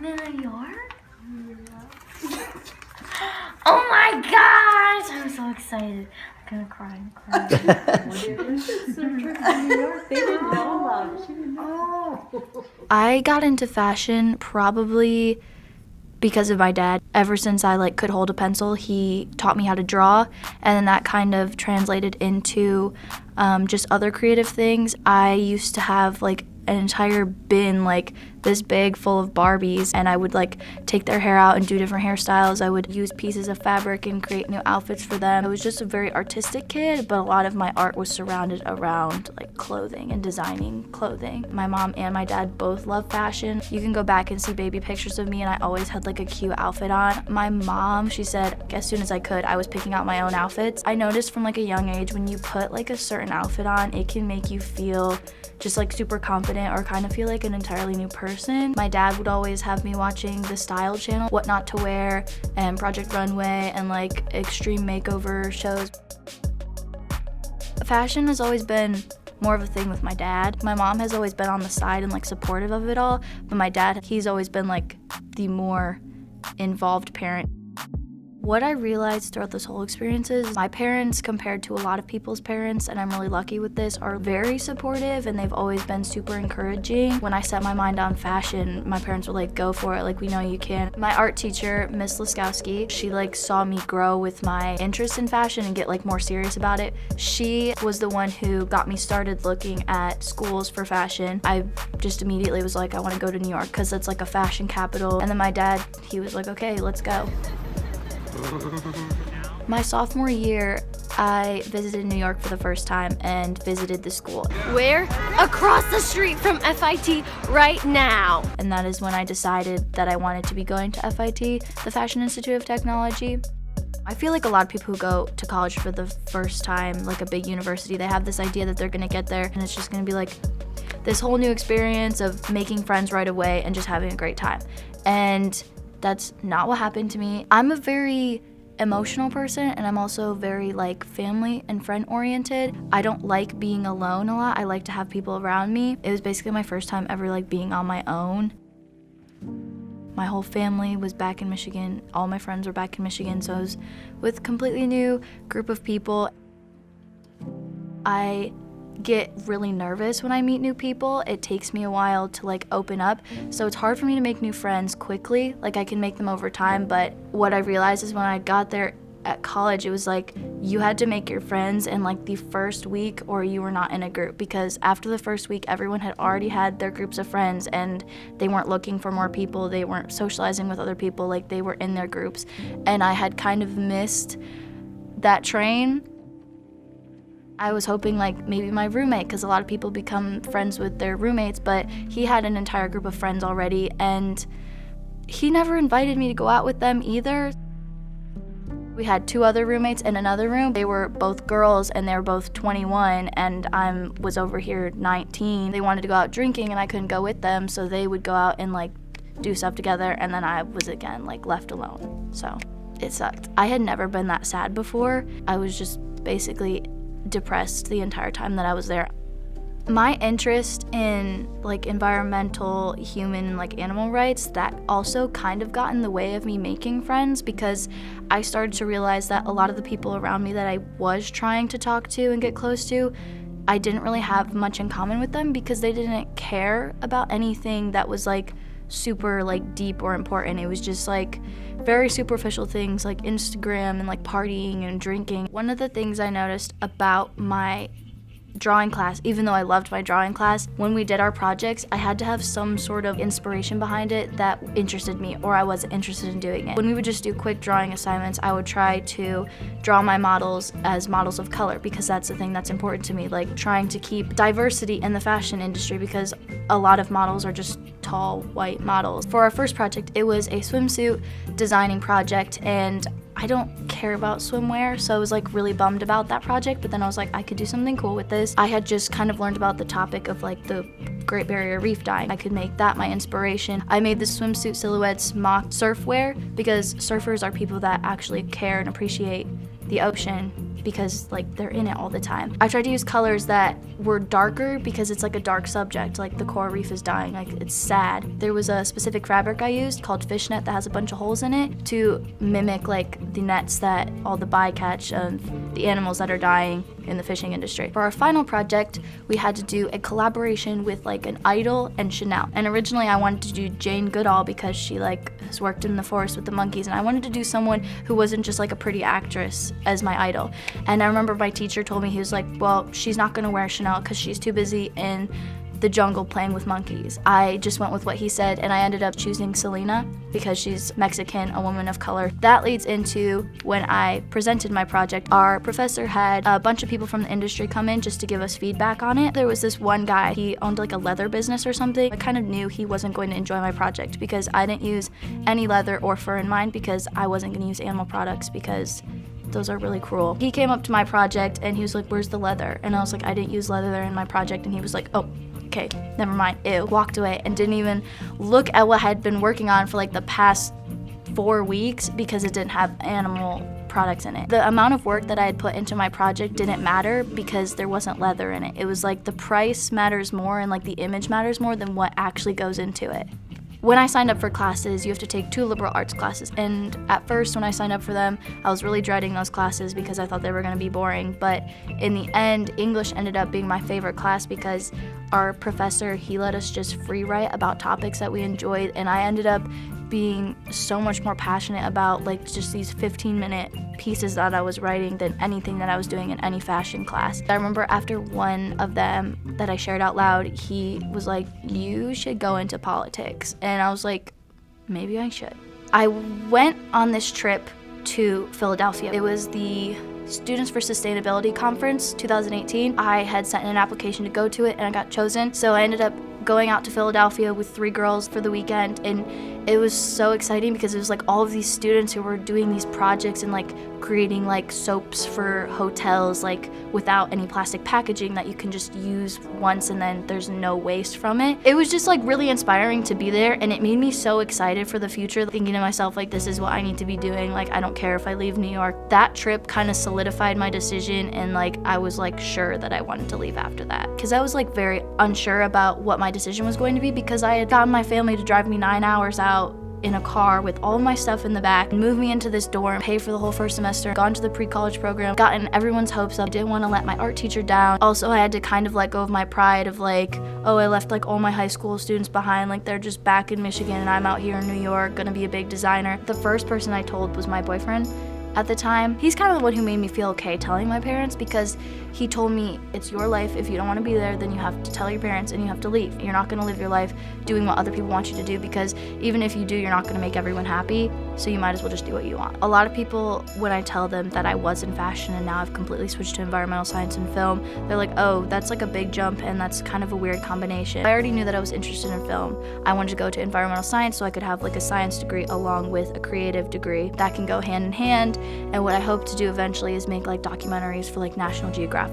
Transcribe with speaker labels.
Speaker 1: to New York? Oh my gosh! I'm so excited. I'm gonna cry. I got into fashion probably because of my dad. Ever since I could hold a pencil, he taught me how to draw, and then that kind of translated into just other creative things. I used to have an entire bin this big full of Barbies, and I would take their hair out and do different hairstyles. I would use pieces of fabric and create new outfits for them. I was just a very artistic kid, but a lot of my art was surrounded around clothing and designing clothing. My mom and my dad both love fashion. You can go back and see baby pictures of me, and I always had a cute outfit on. My mom, she said as soon as I could, I was picking out my own outfits. I noticed from a young age, when you put a certain outfit on, it can make you feel just super confident or kind of feel like an entirely new person. My dad would always have me watching the Style Channel, What Not to Wear, and Project Runway, and extreme makeover shows. Fashion has always been more of a thing with my dad. My mom has always been on the side and supportive of it all, but my dad, he's always been the more involved parent. What I realized throughout this whole experience is my parents, compared to a lot of people's parents, and I'm really lucky with this, are very supportive, and they've always been super encouraging. When I set my mind on fashion, my parents were go for it, we know you can. My art teacher, Miss Laskowski, she saw me grow with my interest in fashion and get more serious about it. She was the one who got me started looking at schools for fashion. I just immediately was I want to go to New York because it's a fashion capital. And then my dad, he was okay, let's go. My sophomore year, I visited New York for the first time and visited the school.
Speaker 2: Where? Across the street from FIT right now.
Speaker 1: And that is when I decided that I wanted to be going to FIT, the Fashion Institute of Technology. I feel a lot of people who go to college for the first time, a big university, they have this idea that they're gonna get there and it's just gonna be this whole new experience of making friends right away and just having a great time. And that's not what happened to me. I'm a very emotional person, and I'm also very family and friend oriented. I don't like being alone a lot. I like to have people around me. It was basically my first time ever being on my own. My whole family was back in Michigan. All my friends were back in Michigan, so I was with a completely new group of people. I get really nervous when I meet new people. It takes me a while to open up, so it's hard for me to make new friends quickly. I can make them over time, but what I realized is when I got there at college, it was you had to make your friends in the first week or you were not in a group, because after the first week everyone had already had their groups of friends and they weren't looking for more people, they weren't socializing with other people, they were in their groups, and I had kind of missed that train. I was hoping maybe my roommate, because a lot of people become friends with their roommates, but he had an entire group of friends already, and he never invited me to go out with them either. We had two other roommates in another room. They were both girls and they were both 21, and I was over here 19. They wanted to go out drinking and I couldn't go with them, so they would go out and do stuff together, and then I was again left alone. So it sucked. I had never been that sad before. I was just basically depressed the entire time that I was there. My interest in environmental, human, animal rights, that also kind of got in the way of me making friends, because I started to realize that a lot of the people around me that I was trying to talk to and get close to, I didn't really have much in common with them, because they didn't care about anything that was super deep or important. It was just very superficial things like Instagram and partying and drinking. One of the things I noticed about my drawing class, even though I loved my drawing class, when we did our projects, I had to have some sort of inspiration behind it that interested me, or I wasn't interested in doing it. When we would just do quick drawing assignments, I would try to draw my models as models of color, because that's the thing that's important to me, trying to keep diversity in the fashion industry, because a lot of models are just tall, white models. For our first project, it was a swimsuit designing project, and I don't care about swimwear, so I was really really bummed about that project, but then I was I could do something cool with this. I had just kind of learned about the topic of the Great Barrier Reef dyeing. I could make that my inspiration. I made the swimsuit silhouettes mock surfwear, because surfers are people that actually care and appreciate the ocean because like they're in it all the time. I tried to use colors that were darker because it's like a dark subject, like the coral reef is dying, like it's sad. There was a specific fabric I used called fishnet that has a bunch of holes in it to mimic like the nets that all the bycatch of the animals that are dying in the fishing industry. For our final project, we had to do a collaboration with like an idol and Chanel. And originally I wanted to do Jane Goodall because she like has worked in the forest with the monkeys, and I wanted to do someone who wasn't just like a pretty actress as my idol. And I remember my teacher told me, he was like, well, she's not gonna wear Chanel because she's too busy in the jungle playing with monkeys. I just went with what he said, and I ended up choosing Selena because she's Mexican, a woman of color. That leads into when I presented my project. Our professor had a bunch of people from the industry come in just to give us feedback on it. There was this one guy, he owned like a leather business or something. I kind of knew he wasn't going to enjoy my project because I didn't use any leather or fur in mine because I wasn't going to use animal products because those are really cruel. He came up to my project and he was like, where's the leather? And I was like, I didn't use leather in my project. And he was like, oh, okay, never mind, ew. Walked away and didn't even look at what I had been working on for like the past 4 weeks because it didn't have animal products in it. The amount of work that I had put into my project didn't matter because there wasn't leather in it. It was like the price matters more and like the image matters more than what actually goes into it. When I signed up for classes, you have to take 2 liberal arts classes. And at first, when I signed up for them, I was really dreading those classes because I thought they were gonna be boring. But in the end, English ended up being my favorite class because our professor, he let us just free write about topics that we enjoyed. And I ended up being so much more passionate about like just these 15-minute pieces that I was writing than anything that I was doing in any fashion class. I remember after one of them that I shared out loud, he was like, you should go into politics. And I was like, maybe I should. I went on this trip to Philadelphia. It was the Students for Sustainability Conference 2018. I had sent in an application to go to it and I got chosen. So I ended up going out to Philadelphia with 3 girls for the weekend, and it was so exciting because it was like all of these students who were doing these projects and like creating like soaps for hotels like without any plastic packaging that you can just use once and then there's no waste from it. It was just like really inspiring to be there, and it made me so excited for the future, thinking to myself like, this is what I need to be doing. Like, I don't care if I leave New York. That trip kind of solidified my decision, and like I was like sure that I wanted to leave after that because I was like very unsure about what my decision was going to be because I had gotten my family to drive me 9 hours out in a car with all of my stuff in the back, move me into this dorm, pay for the whole first semester, gone to the pre-college program, gotten everyone's hopes up, didn't want to let my art teacher down. Also, I had to kind of let go of my pride of like, oh, I left like all my high school students behind, like they're just back in Michigan and I'm out here in New York, gonna be a big designer. The first person I told was my boyfriend at the time. He's kind of the one who made me feel okay telling my parents because he told me, it's your life. If you don't want to be there, then you have to tell your parents and you have to leave. You're not going to live your life doing what other people want you to do because even if you do, you're not going to make everyone happy, so you might as well just do what you want. A lot of people, when I tell them that I was in fashion and now I've completely switched to environmental science and film, they're like, oh, that's like a big jump and that's kind of a weird combination. I already knew that I was interested in film. I wanted to go to environmental science so I could have like a science degree along with a creative degree that can go hand in hand. And what I hope to do eventually is make like documentaries for like National Geographic.